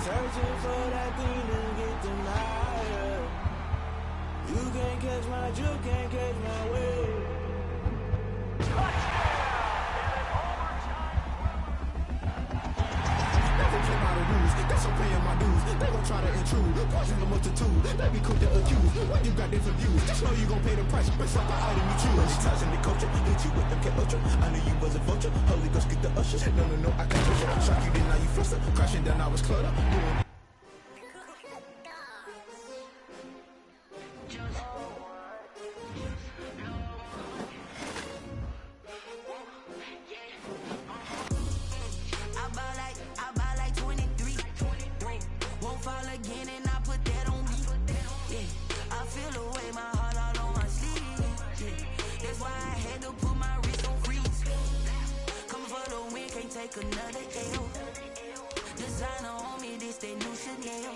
Searching for that thing to get denied. You can't catch my drift, can't catch my wave. That's so paying my dues. They gon' try to intrude. Poison the multitude. They be quick to accuse. When you got different views, just know you gon' pay the price. Based off the item you choose. Money ties in the culture. Hit you with them cat ultra. I knew you was a vulture. Holy Ghost get the ushers. No, I can't touch you. Shock you, then now you fluster. Crashing down, I was cluttered. Another L. Designer on me, this that new Chanel.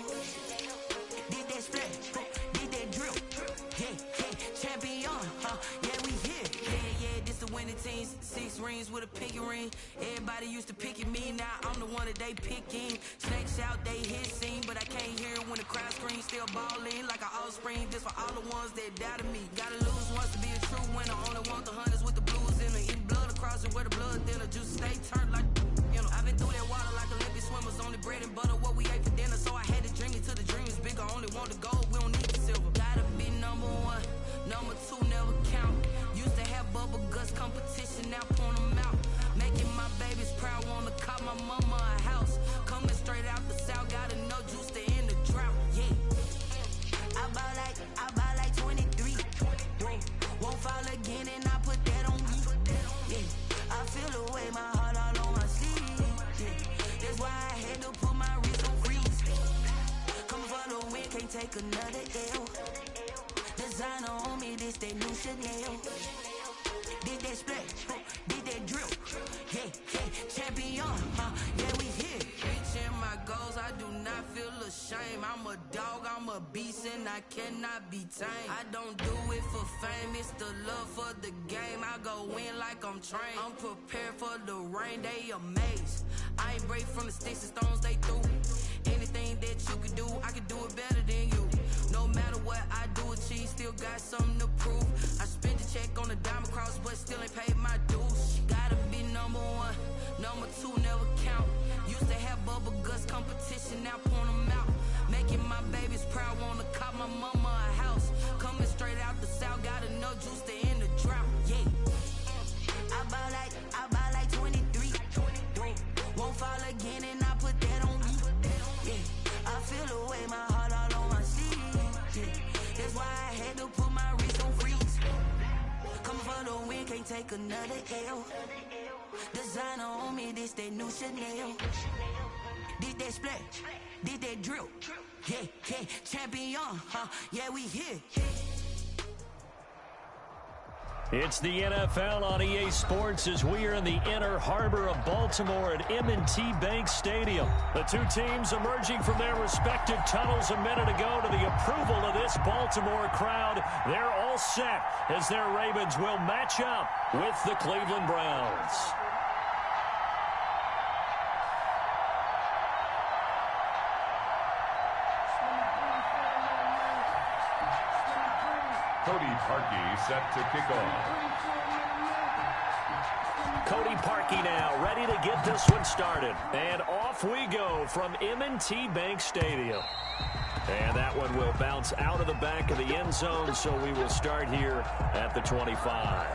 Did that splash, did that drill. Yeah, champion, yeah, we here. Yeah, this the winning team. 6 rings with a pinky ring. Everybody used to picking me, now I'm the one that they picking. Snakes out, they hit scene, but I can't hear it when the crowd screams. Still balling like an offspring. This for all the ones that doubted me. Gotta lose once to be a true winner. Only want the hunters with the blues in it. Eat blood across it where the blood thinner. Just stay turned like. I've been through that water like Olympic swimmers. Only bread and butter, what we ate for dinner. So I had to dream it till the dream is bigger. Only want the gold, we don't need the silver. Gotta be number 1, number 2 never count. Used to have bubble guts competition, now point them out. Making my babies proud, wanna cop my mama a house. Coming straight out the south, gotta know juice to end the drought. Yeah, I buy like 23. Won't fall again and I put that on me. Yeah, I feel the way my heart all on my sleeve. That's why I had to put my wrist on freeze. Coming for the win, can't take another L. Designer on me, this that new Chanel. Did that splash, did that drill. Yeah, champion, yeah, we here. Reaching my goals, I do not feel ashamed. I'm a dog, I'm a beast, and I cannot be tamed. I don't do it for fame, it's the love for the game. I go in like I'm trained. I'm prepared for the rain, they amazed. I ain't brave from the sticks and stones they threw. Anything that you could do, I can do it better than you. No matter what I do, achieve, still got something to prove. I spent the check on the diamond cross, but still ain't paid my dues. Gotta be number 1, number 2 never count. Used to have bubble guts competition, now point them out. Making my babies proud, wanna cop my mama a house. Coming straight out the south, gotta know juice to end the drought. Yeah, I buy like 23. Won't fall again and I put that on me. Yeah, I feel the way my heart all on my sleeve. Yeah, that's why I had to put my wrist on freeze. Coming for the win, can't take another L. Designer on me, this that new Chanel. Did that splash, did that drill. Yeah, champion, yeah, we here. It's the NFL on EA Sports as we are in the inner harbor of Baltimore at M&T Bank Stadium. The two teams emerging from their respective tunnels a minute ago to the approval of this Baltimore crowd. They're all set as their Ravens will match up with the Cleveland Browns. Cody Parkey set to kick off. Cody Parkey now ready to get this one started. And off we go from M&T Bank Stadium. And that one will bounce out of the back of the end zone, so we will start here at the 25.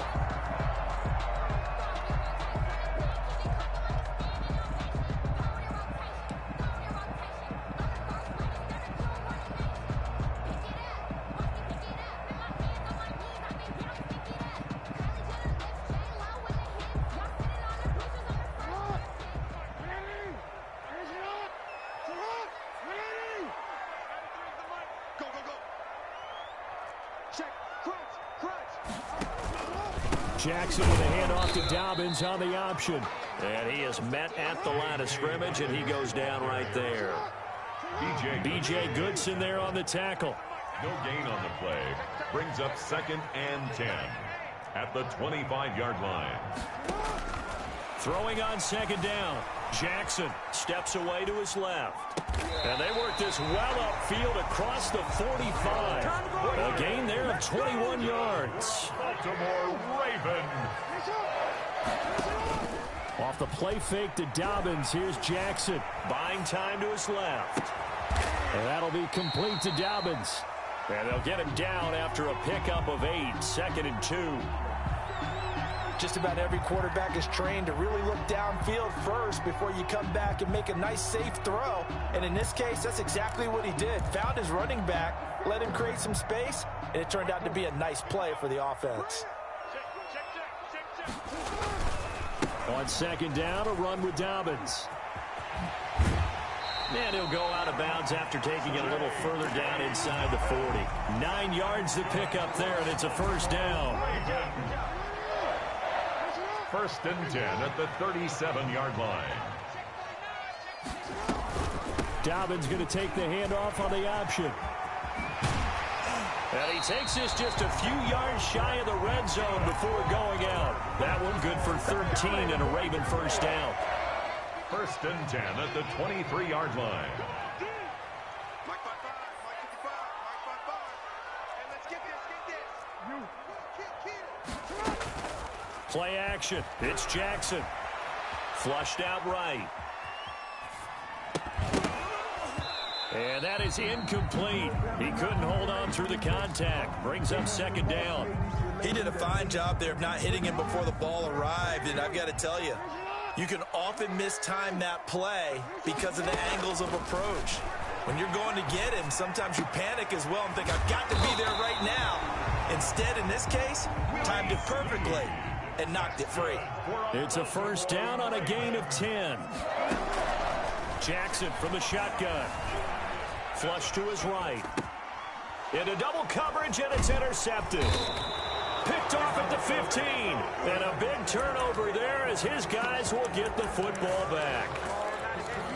Jackson with a handoff to Dobbins on the option. And he is met at the line of scrimmage, and he goes down right there. B.J. Goodson there on the tackle. No gain on the play. Brings up 2nd and 10 at the 25-yard line. Throwing on 2nd down. Jackson steps away to his left. And they work this well upfield across the 45. A gain there of 21 yards. Baltimore Ravens. Off the play fake to Dobbins, here's Jackson. Buying time to his left. And that'll be complete to Dobbins. And they'll get him down after a pickup of 8, 2nd and 2. Just about every quarterback is trained to really look downfield first before you come back and make a nice, safe throw. And in this case, that's exactly what he did. Found his running back, let him create some space, and it turned out to be a nice play for the offense. On 2nd down, a run with Dobbins. And he'll go out of bounds after taking it a little further down inside the 40. 9 yards to pick up there, and it's a 1st down. 1st and 10 at the 37-yard line. Dobbins going to take the handoff on the option. And he takes this just a few yards shy of the red zone before going out. That one good for 13 and a Raven 1st down. 1st and 10 at the 23-yard line. Play action. It's Jackson. Flushed out right. And that is incomplete. He couldn't hold on through the contact. Brings up 2nd down. He did a fine job there of not hitting him before the ball arrived, and I've got to tell you, you can often mistime that play because of the angles of approach. When you're going to get him, sometimes you panic as well and think, I've got to be there right now. Instead, in this case, timed it perfectly and knocked it free. It's a 1st down on a gain of 10. Jackson from the shotgun. Flush to his right. Into double coverage, and it's intercepted. Picked off at the 15. And a big turnover there as his guys will get the football back.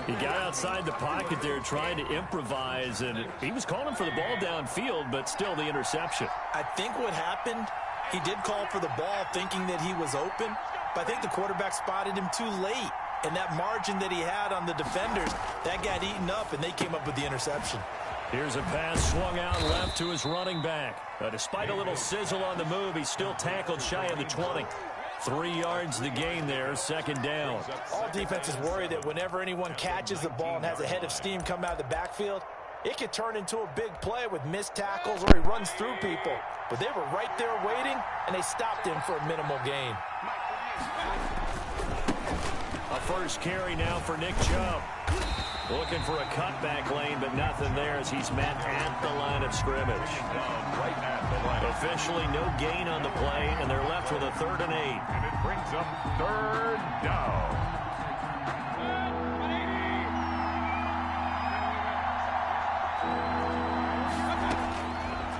He got outside the pocket there trying to improvise, and he was calling for the ball downfield, but still the interception. I think what happened, he did call for the ball thinking that he was open, but I think the quarterback spotted him too late. And that margin that he had on the defenders, that got eaten up, and they came up with the interception. Here's a pass swung out left to his running back. Despite a little sizzle on the move, he's still tackled shy of the 20. 3 yards the gain there, 2nd down. All defenses worry that whenever anyone catches the ball and has a head of steam come out of the backfield, it could turn into a big play with missed tackles or he runs through people. But they were right there waiting, and they stopped him for a minimal gain. A 1st carry now for Nick Chubb. Looking for a cutback lane, but nothing there as he's met at the line of scrimmage. Right at the line. Officially no gain on the play, and they're left with a 3rd and 8. And it brings up 3rd down.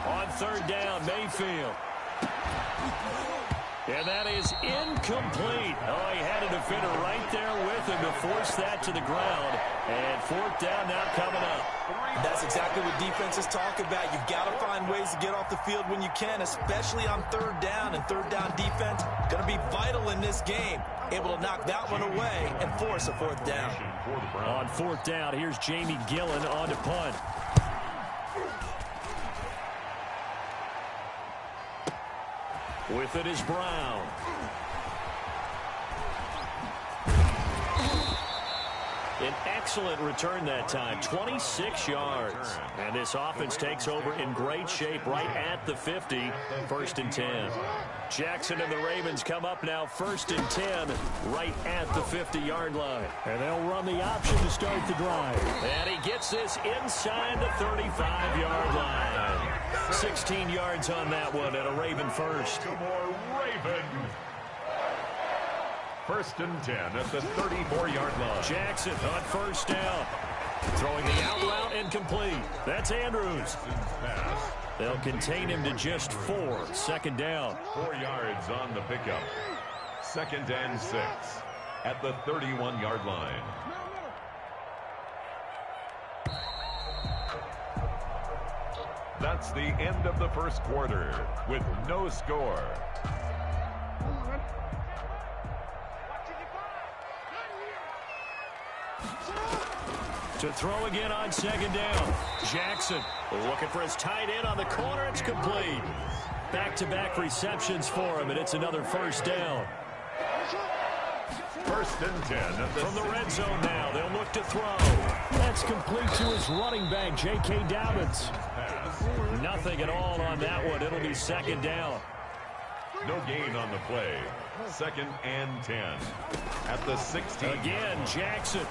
On 3rd down, Mayfield. And that is incomplete. Oh, he had a defender right there with him to force that to the ground. And 4th down now coming up. That's exactly what defenses talk about. You've got to find ways to get off the field when you can, especially on 3rd down. And 3rd down defense going to be vital in this game. Able to knock that one away and force a 4th down. On 4th down, here's Jamie Gillen on to punt. With it is Brown. An excellent return that time, 26 yards. And this offense takes over in great shape right at the 50, 1st and 10. Jackson and the Ravens come up now 1st and 10 right at the 50-yard line. And they'll run the option to start the drive. And he gets this inside the 35-yard line. 16 yards on that one and a Raven 1st. Baltimore Ravens. 1st and 10 at the 34-yard line. Jackson on 1st down. Throwing the out route incomplete. That's Andrews. Pass. They'll contain him to just 4. 2nd down. 4 yards on the pickup. 2nd and 6 at the 31-yard line. That's the end of the 1st quarter with no score. To throw again on second down. Jackson looking for his tight end on the corner. It's complete. Back-to-back receptions for him, and it's another first down. First and 10. From the red zone now, they'll look to throw. That's complete to his running back, J.K. Dobbins. Nothing at all on that one. It'll be second down. No gain on the play. Second and 10. At the 16. Again, Jackson.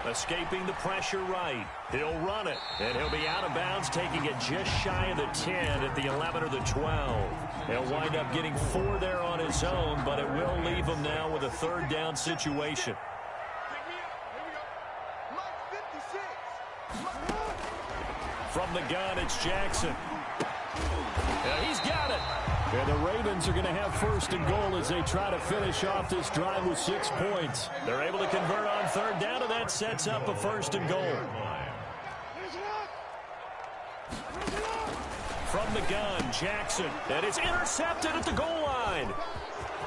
Escaping the pressure right. He'll run it, and he'll be out of bounds, taking it just shy of the 10 at the 11 or the 12. He'll wind up getting 4 there on his own, but it will leave him now with a third down situation. From the gun, it's Jackson. He's got it. And the Ravens are going to have first and goal as they try to finish off this drive with 6 points. They're able to convert on third down, and that sets up a first and goal. From the gun, Jackson. And it's intercepted at the goal line.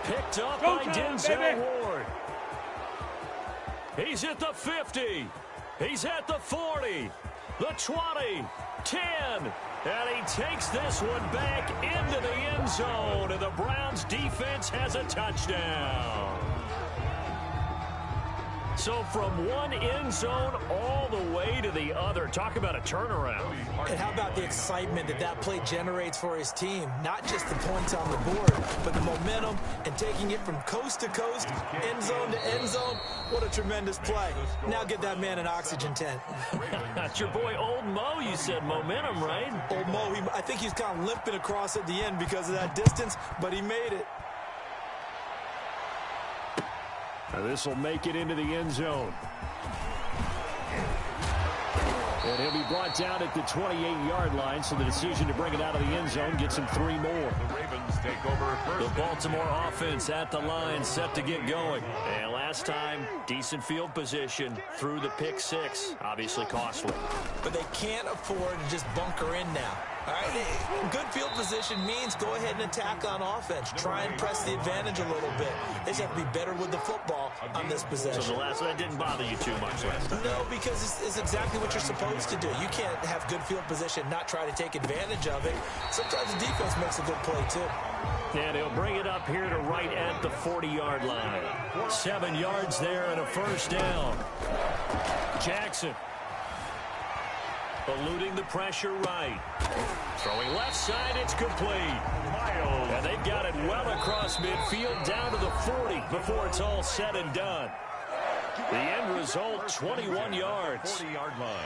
Picked up by Denzel Ward. He's at the 50. He's at the 40. The 20. 10. And he takes this one back into the end zone, and the Browns defense has a touchdown. So from one end zone all the way to the other. Talk about a turnaround. And how about the excitement that that play generates for his team? Not just the points on the board, but the momentum and taking it from coast to coast, end zone to end zone. What a tremendous play. Now get that man an oxygen tent. That's your boy Old Mo, you said. Momentum, right? Old Mo, I think he's kind of limping across at the end because of that distance, but he made it. Now this will make it into the end zone. And he'll be brought down at the 28-yard line, so the decision to bring it out of the end zone gets him 3 more. The Ravens take over first. The Baltimore offense at the line, set to get going. And last time, decent field position through the pick 6. Obviously costly. But they can't afford to just bunker in now. All right, good field position means go ahead and attack on offense. Try and press the advantage a little bit. They just have to be better with the football on this possession. So the last one didn't bother you too much last time? No, because it's exactly what you're supposed to do. You can't have good field position, not try to take advantage of it. Sometimes the defense makes a good play, too. And he'll bring it up here to right at the 40-yard line. 7 yards there and a first down. Jackson. Eluding the pressure right. Throwing left side, it's complete. And they've got it well across midfield down to the 40 before it's all said and done. The end result, 21 yards. 40-yard line.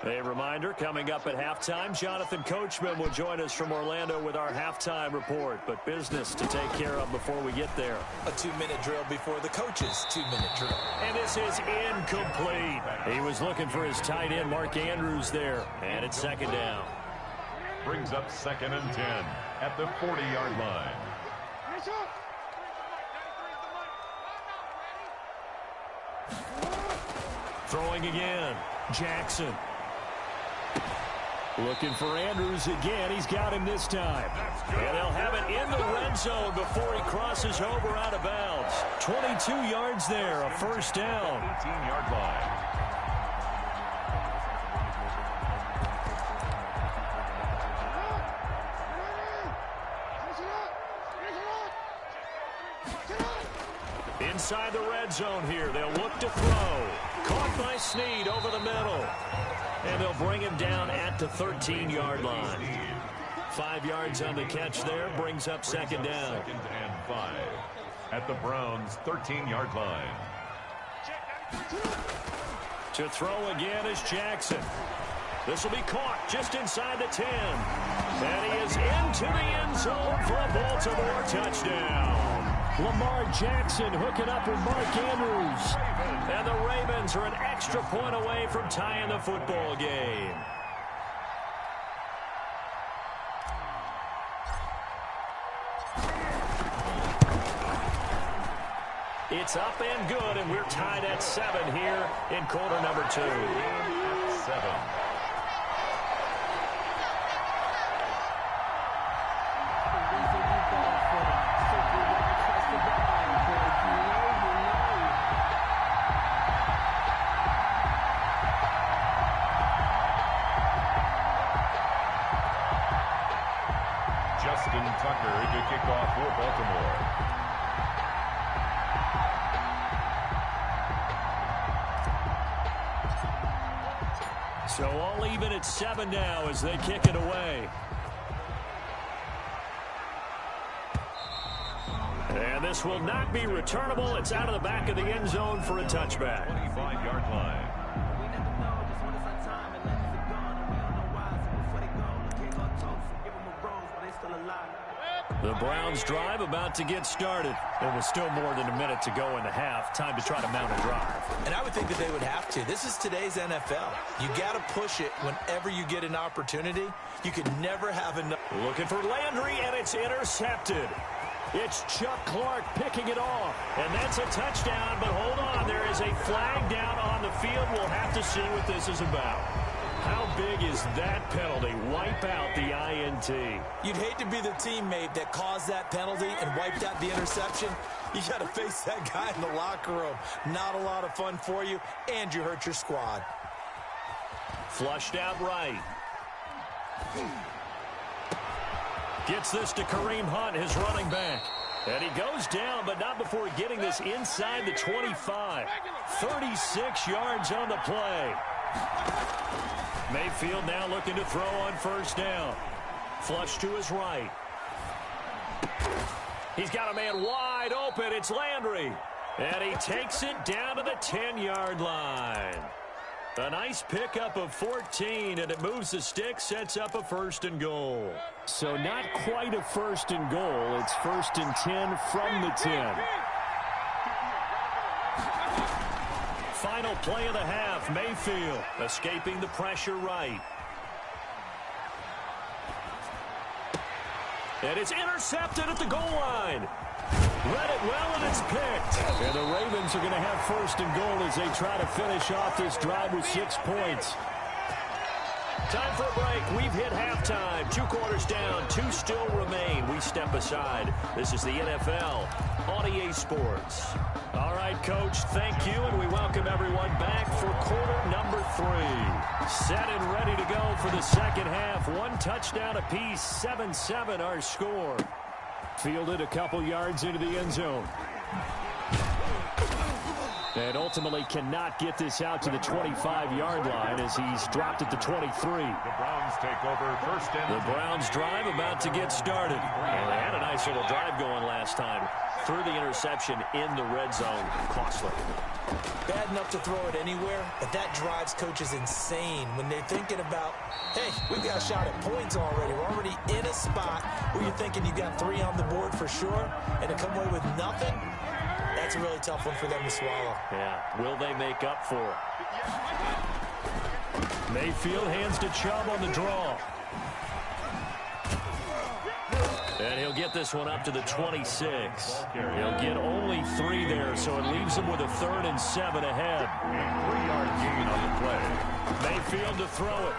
A reminder, coming up at halftime, Jonathan Coachman will join us from Orlando with our halftime report. But business to take care of before we get there. A 2-minute drill before the coach's 2-minute drill. And this is incomplete. He was looking for his tight end, Mark Andrews, there. And it's second down. Brings up second and 10 at the 40-yard line. Throwing again. Jackson. Looking for Andrews again. He's got him this time. And they'll have it in the red zone before he crosses over out of bounds. 22 yards there, a first down. 18-yard line. Inside the red zone here, they'll look to throw. Caught by Snead over the middle. And they'll bring him down at the 13-yard line. 5 yards on the catch there, brings up second down. Second and 5 at the Browns' 13-yard line. To throw again is Jackson. This will be caught just inside the 10. And he is into the end zone for a Baltimore touchdown. Lamar Jackson hooking up with Mark Andrews. And the Ravens are an extra point away from tying the football game. It's up and good, and we're tied at 7 here in quarter number 2. 7. Justin Tucker to kick off for Baltimore. So all even at 7 now as they kick it away. And this will not be returnable. It's out of the back of the end zone for a touchback. 25-yard line. The Browns drive about to get started. There was still more than a minute to go in the half. Time to try to mount a drive. And I would think that they would have to. This is today's NFL. You got to push it whenever you get an opportunity. You can never have enough. Looking for Landry, and it's intercepted. It's Chuck Clark picking it off. And that's a touchdown, but hold on. There is a flag down on the field. We'll have to see what this is about. How big is that penalty? Wipe out the INT. You'd hate to be the teammate that caused that penalty and wiped out the interception. You got to face that guy in the locker room. Not a lot of fun for you, and you hurt your squad. Flushed out right. Gets this to Kareem Hunt, his running back. And he goes down, but not before getting this inside the 25. 36 yards on the play. Mayfield now looking to throw on first down. Flush to his right. He's got a man wide open. It's Landry. And he takes it down to the 10-yard line. A nice pickup of 14, and it moves the stick, sets up a 1st and goal. So not quite a 1st and goal. It's 1st and 10 from the 10. Final play of the half. Mayfield escaping the pressure right. And it's intercepted at the goal line. Read it well, and it's picked. And the Ravens are going to have 1st and goal as they try to finish off this drive with 6 points. Time for a break. We've hit halftime. 2 quarters down. 2 still remain. We step aside. This is the NFL on EA Sports. All right, Coach, thank you, and we welcome everyone back for quarter number 3. Set and ready to go for the second half. 1 touchdown apiece, 7-7 our score. Fielded a couple yards into the end zone. And ultimately cannot get this out to the 25-yard line as he's dropped at the 23. The Browns take over 1st and 10. The Browns drive about to get started. Well, they had a nice little drive going last time. Threw the interception in the red zone. Costly. Bad enough to throw it anywhere, but that drives coaches insane when they're thinking about, hey, we've got a shot at points already. We're already in a spot where you're thinking you've got 3 on the board for sure, and to come away with nothing, that's a really tough one for them to swallow. Yeah, will they make up for it? Mayfield hands to Chubb on the draw. And he'll get this one up to the 26. He'll get only 3 there, so it leaves him with a 3rd and 7 ahead. 3-yard gain on the play. Mayfield to throw it.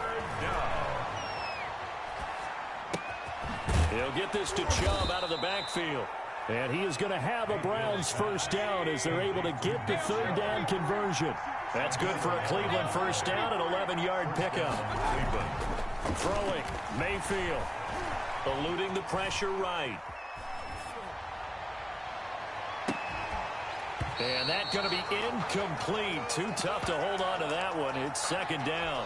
He'll get this to Chubb out of the backfield. And he is going to have a Browns 1st down as they're able to get the 3rd down conversion. That's good for a Cleveland 1st down, an 11-yard pickup. Throwing, Mayfield. Eluding the pressure right. And that's going to be incomplete. Too tough to hold on to that one. It's 2nd down.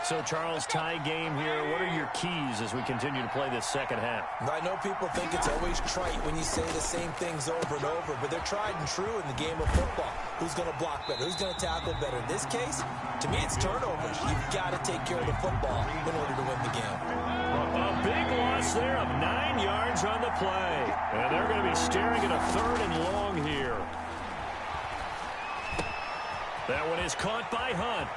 So, Charles, tie game here. What are your keys as we continue to play this second half? I know people think it's always trite when you say the same things over and over, but they're tried and true in the game of football. Who's going to block better? Who's going to tackle better? In this case, to me, it's turnovers. You've got to take care of the football in order to win the game. A big loss there of 9 yards on the play. And they're going to be staring at a 3rd and long here. That one is caught by Hunt.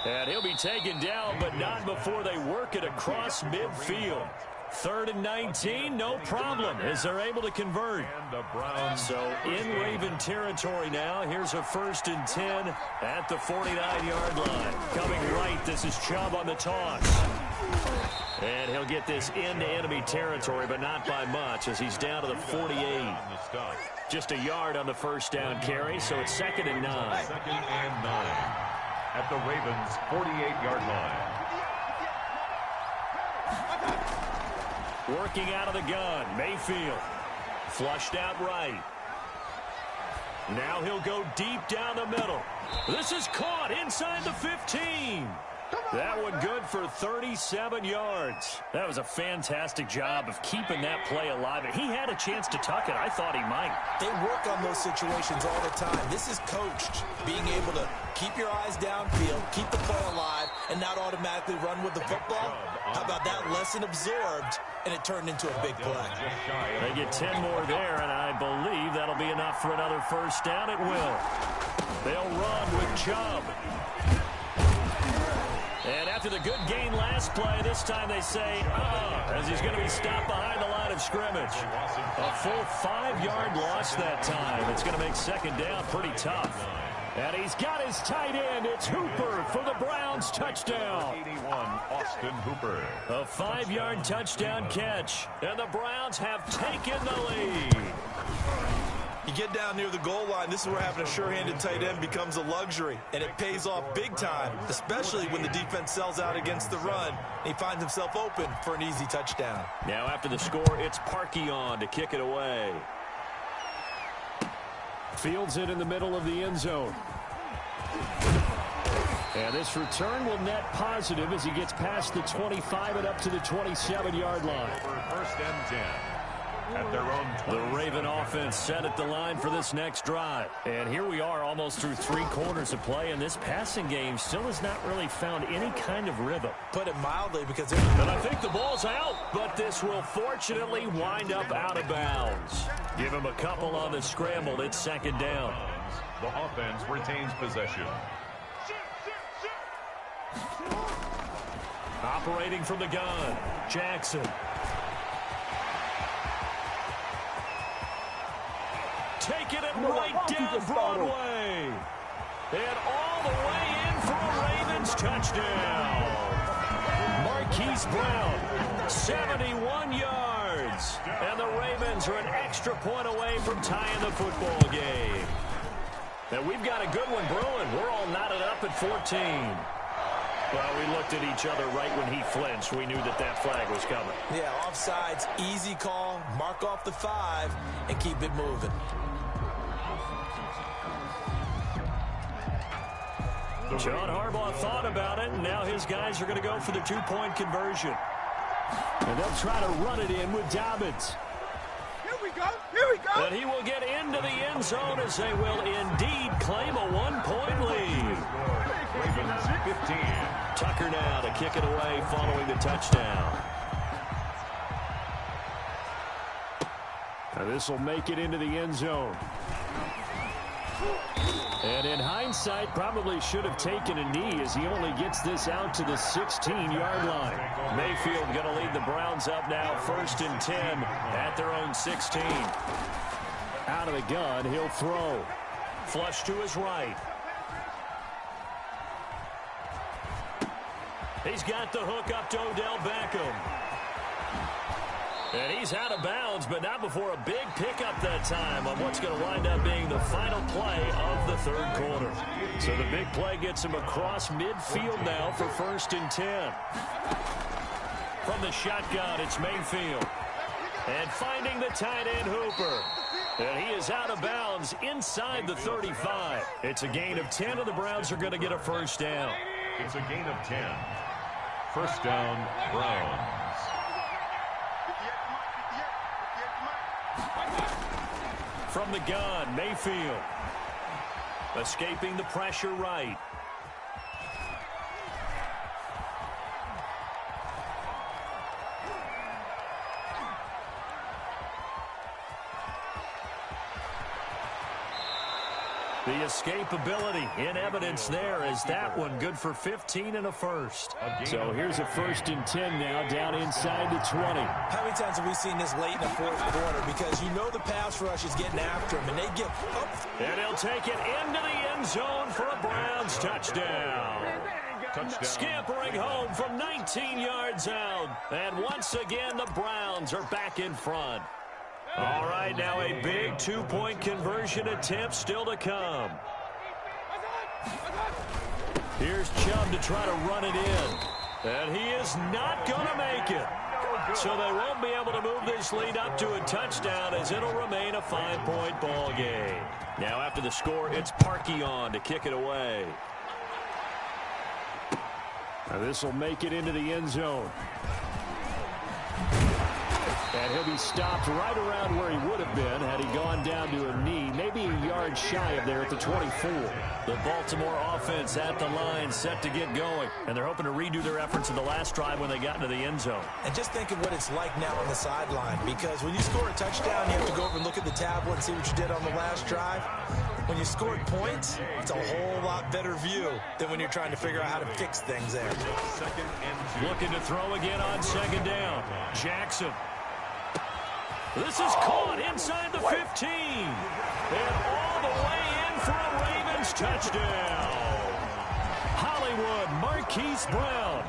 And he'll be taken down, but not before they work it across midfield. 3rd and 19, no problem, as they're able to convert. And the Browns. So in Raven territory now, here's a 1st and 10 at the 49-yard line. Coming right, this is Chubb on the toss. And he'll get this into enemy territory, but not by much, as he's down to the 48. Just a yard on the 1st down carry, so it's 2nd and 9. 2nd and 9 at the Ravens' 48-yard line. Working out of the gun, Mayfield. Flushed out right. Now he'll go deep down the middle. This is caught inside the 15. That one good for 37 yards. That was a fantastic job of keeping that play alive. He had a chance to tuck it. I thought he might. They work on those situations all the time. This is coached, being able to keep your eyes downfield, keep the play alive, and not automatically run with the football. How about that lesson absorbed, and it turned into a big play. They get 10 more there, and I believe that'll be enough for another 1st down. It will. They'll run with Chubb. And after the good gain last play, this time they say, as he's going to be stopped behind the line of scrimmage. A full 5-yard loss that time. It's going to make 2nd down pretty tough. And he's got his tight end. It's Hooper for the Browns touchdown. 81, Austin Hooper. A 5-yard touchdown catch. And the Browns have taken the lead. You get down near the goal line, this is where having a sure-handed tight end becomes a luxury, and it pays off big time, especially when the defense sells out against the run, and he finds himself open for an easy touchdown. Now after the score, it's Parkey on to kick it away. Fields it in the middle of the end zone. And this return will net positive as he gets past the 25 and up to the 27-yard line. For 1st and 10. At their own 20. The Raven offense set at the line for this next drive. And here we are almost through 3 quarters of play, and this passing game still has not really found any kind of rhythm. Put it mildly, because And I think the ball's out, but this will fortunately wind up out of bounds. Give him a couple on the scramble. It's 2nd down. The offense retains possession. Operating from the gun, Jackson. Taking it right down Broadway. And all the way in for a Ravens touchdown. Marquise Brown, 71 yards. And the Ravens are an extra point away from tying the football game. And we've got a good one brewing. We're all knotted up at 14. Well, we looked at each other right when he flinched. We knew that that flag was coming. Yeah, offsides, easy call, mark off the 5, and keep it moving. John Harbaugh thought about it, and now his guys are going to go for the 2-point conversion. And they'll try to run it in with Dobbins. Here we go. Here we go. And he will get into the end zone as they will indeed claim a 1-point lead. Ravens 15. Tucker now to kick it away following the touchdown. Now this will make it into the end zone. And in hindsight, probably should have taken a knee as he only gets this out to the 16-yard line. Mayfield going to lead the Browns up now, 1st and 10 at their own 16. Out of the gun, he'll throw. Flush to his right. He's got the hook up to Odell Beckham. And he's out of bounds, but not before a big pickup that time on what's going to wind up being the final play of the 3rd quarter. So the big play gets him across midfield now for 1st and 10. From the shotgun, it's Mayfield. And finding the tight end, Hooper. And he is out of bounds inside the 35. It's a gain of 10, and the Browns are going to get a 1st down. It's a gain of 10. 1st down, Browns. From the gun, Mayfield. Escaping the pressure right. The escapability in evidence there as that one good for 15 and a first. So here's a 1st and 10 now down inside the 20. How many times have we seen this late in the fourth quarter? Because you know the pass rush is getting after him, and they get up. And he'll take it into the end zone for a Browns touchdown. Scampering home from 19 yards out. And once again, the Browns are back in front. All right, now a big 2-point conversion attempt still to come. Here's Chubb to try to run it in. And he is not going to make it. So they won't be able to move this lead up to a touchdown as it'll remain a 5-point ball game. Now after the score, it's Parkey on to kick it away. Now this will make it into the end zone. And he'll be stopped right around where he would have been had he gone down to a knee, maybe a yard shy of there at the 24. The Baltimore offense at the line set to get going, and they're hoping to redo their efforts in the last drive when they got into the end zone. And just think of what it's like now on the sideline, because when you score a touchdown, you have to go over and look at the tablet and see what you did on the last drive. When you scored points, it's a whole lot better view than when you're trying to figure out how to fix things there. Looking to throw again on 2nd down. Jackson. This is caught inside the 15. And all the way in for a Ravens touchdown. Hollywood Marquise Brown.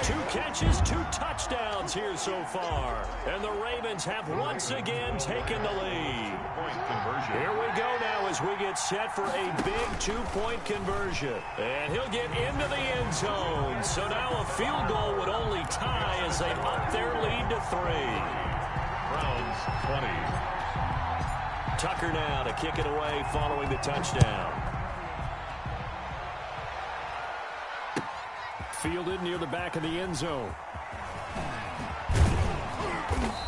2 catches, 2 touchdowns here so far. And the Ravens have once again taken the lead. Here we go now as we get set for a big 2-point conversion. And he'll get into the end zone. So now a field goal would only tie as they up their lead to 3. Browns 20. Tucker now to kick it away following the touchdown. Fielded near the back of the end zone.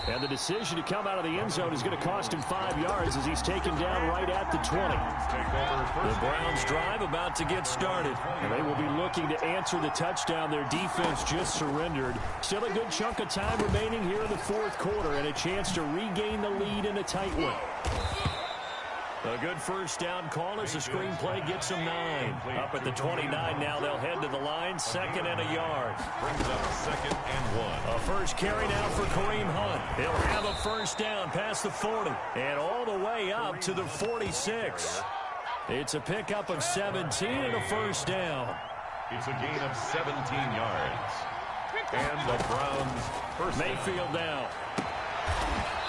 And the decision to come out of the end zone is going to cost him 5 yards as he's taken down right at the 20. The Browns drive about to get started. And they will be looking to answer the touchdown their defense just surrendered. Still a good chunk of time remaining here in the fourth quarter and a chance to regain the lead in a tight one. A good first down call as the screenplay gets them 9. Up at the 29 now, they'll head to the line, 2nd and a yard. Brings up 2nd and 1. A first carry now for Kareem Hunt. He'll have a first down past the 40 and all the way up to the 46. It's a pickup of 17 and a first down. It's a gain of 17 yards. And the Browns first Mayfield down.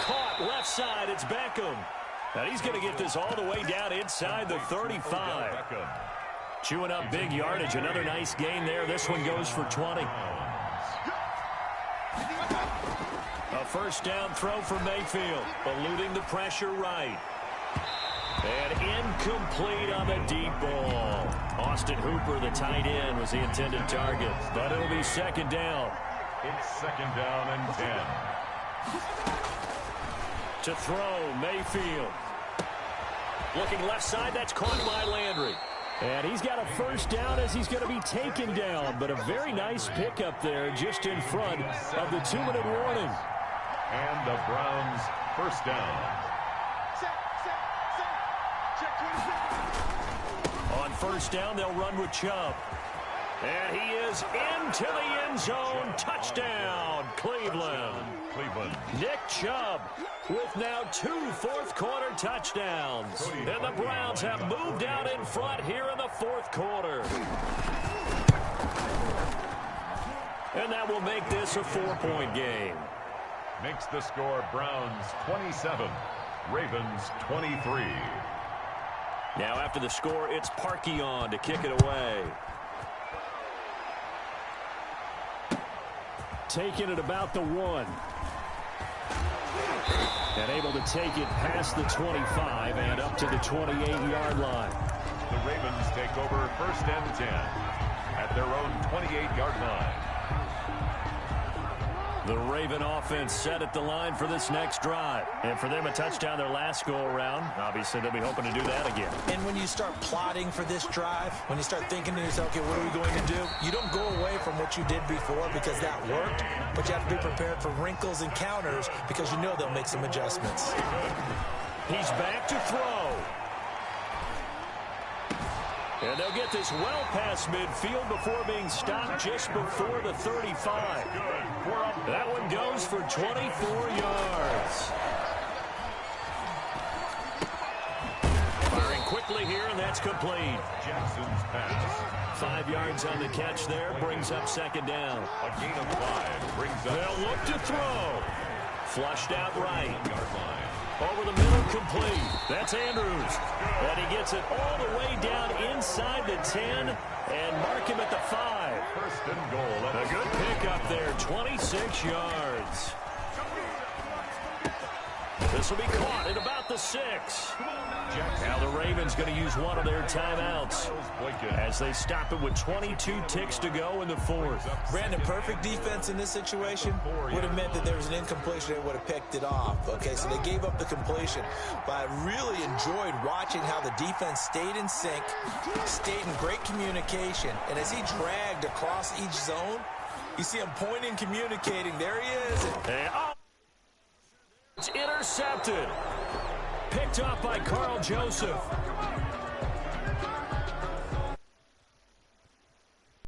Caught left side, it's Beckham. And he's going to get this all the way down inside the 35. Chewing up big yardage. Another nice gain there. This one goes for 20. A first down throw for Mayfield. Eluding the pressure right. And incomplete on the deep ball. Austin Hooper, the tight end, was the intended target. But it'll be 2nd down. It's 2nd down and 10. To throw, Mayfield. Looking left side, that's caught by Landry. And he's got a first down as he's going to be taken down. But a very nice pickup there just in front of the 2-minute warning. And the Browns first down. On first down, they'll run with Chubb. And he is into the end zone. Touchdown, Cleveland. Nick Chubb with now 2 fourth-quarter touchdowns. And the Browns have moved out in front here in the fourth quarter. And that will make this a 4-point game. Makes the score Browns 27, Ravens 23. Now after the score, it's Parkey on to kick it away. Taking it about the 1. And able to take it past the 25 and up to the 28-yard line. The Ravens take over 1st and 10 at their own 28-yard line. The Raven offense set at the line for this next drive. And for them, a touchdown their last go-around. Obviously, they'll be hoping to do that again. And when you start plotting for this drive, when you start thinking to yourself, okay, what are we going to do? You don't go away from what you did before because that worked, but you have to be prepared for wrinkles and counters because you know they'll make some adjustments. He's back to throw. And they'll get this well past midfield before being stopped just before the 35. That one goes for 24 yards. Firing quickly here, and that's complete. Jackson's pass. 5 yards on the catch there, brings up second down. A gain of 5 brings up. They'll look to throw. Flushed out right. Yard line. Over the middle, complete. That's Andrews. And he gets it all the way down inside the 10 and mark him at the 5. First and goal. A good pickup there, 26 yards. This will be caught at about the 6. Now the Ravens going to use one of their timeouts as they stop it with 22 ticks to go in the 4th. Brandon, perfect defense in this situation would have meant that there was an incompletion and would have picked it off. Okay, so they gave up the completion. But I really enjoyed watching how the defense stayed in sync, stayed in great communication. And as he dragged across each zone, you see him pointing, communicating. There he is. And, it's intercepted. Picked up by Carl Joseph.